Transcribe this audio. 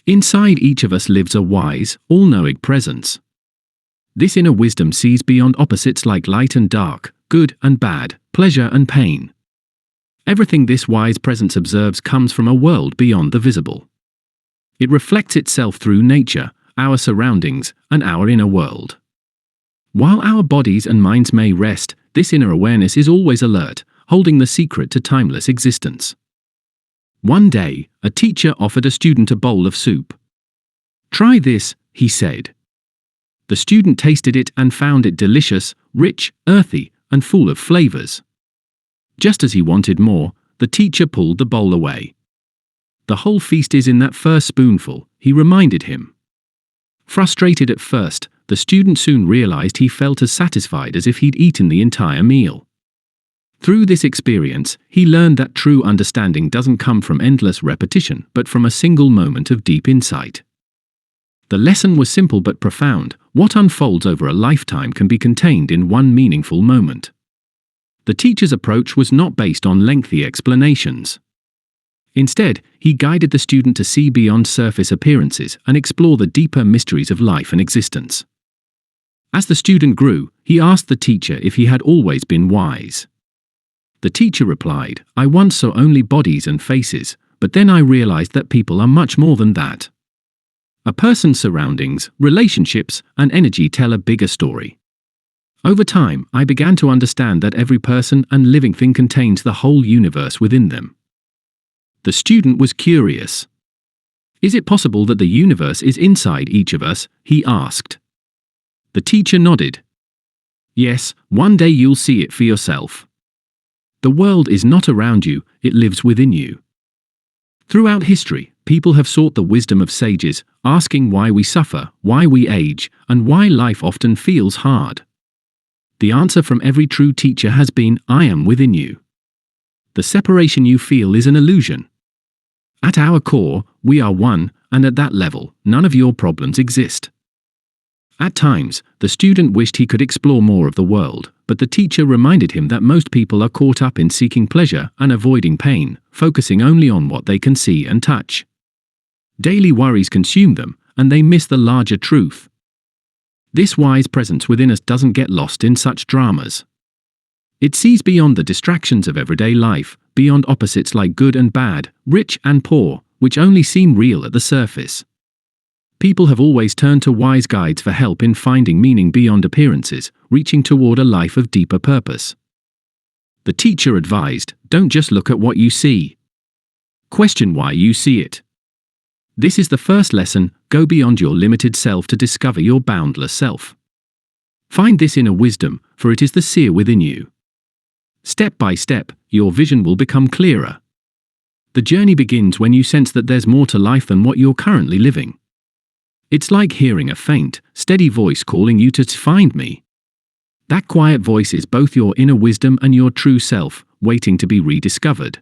Inside each of us lives a wise, all-knowing presence. This inner wisdom sees beyond opposites like light and dark, good and bad, pleasure and pain. Everything this wise presence observes comes from a world beyond the visible. It reflects itself through nature, our surroundings, and our inner world. While our bodies and minds may rest, this inner awareness is always alert, holding the secret to timeless existence. One day, a teacher offered a student a bowl of soup. "Try this," he said. The student tasted it and found it delicious, rich, earthy, and full of flavors. Just as he wanted more, the teacher pulled the bowl away. "The whole feast is in that first spoonful," he reminded him. Frustrated at first, the student soon realized he felt as satisfied as if he'd eaten the entire meal. Through this experience, he learned that true understanding doesn't come from endless repetition, but from a single moment of deep insight. The lesson was simple but profound. What unfolds over a lifetime can be contained in one meaningful moment. The teacher's approach was not based on lengthy explanations. Instead, he guided the student to see beyond surface appearances and explore the deeper mysteries of life and existence. As the student grew, he asked the teacher if he had always been wise. The teacher replied, "I once saw only bodies and faces, but then I realized that people are much more than that. A person's surroundings, relationships, and energy tell a bigger story. Over time, I began to understand that every person and living thing contains the whole universe within them." The student was curious. "Is it possible that the universe is inside each of us?" he asked. The teacher nodded. "Yes, one day you'll see it for yourself. The world is not around you, it lives within you." Throughout history, people have sought the wisdom of sages, asking why we suffer, why we age, and why life often feels hard. The answer from every true teacher has been, "I am within you." The separation you feel is an illusion. At our core, we are one, and at that level, none of your problems exist. At times, the student wished he could explore more of the world, but the teacher reminded him that most people are caught up in seeking pleasure and avoiding pain, focusing only on what they can see and touch. Daily worries consume them, and they miss the larger truth. This wise presence within us doesn't get lost in such dramas. It sees beyond the distractions of everyday life, beyond opposites like good and bad, rich and poor, which only seem real at the surface. People have always turned to wise guides for help in finding meaning beyond appearances, reaching toward a life of deeper purpose. The teacher advised, "Don't just look at what you see. Question why you see it." This is the first lesson. Go beyond your limited self to discover your boundless self. Find this inner wisdom, for it is the seer within you. Step by step, your vision will become clearer. The journey begins when you sense that there's more to life than what you're currently living. It's like hearing a faint, steady voice calling you to find me. That quiet voice is both your inner wisdom and your true self, waiting to be rediscovered.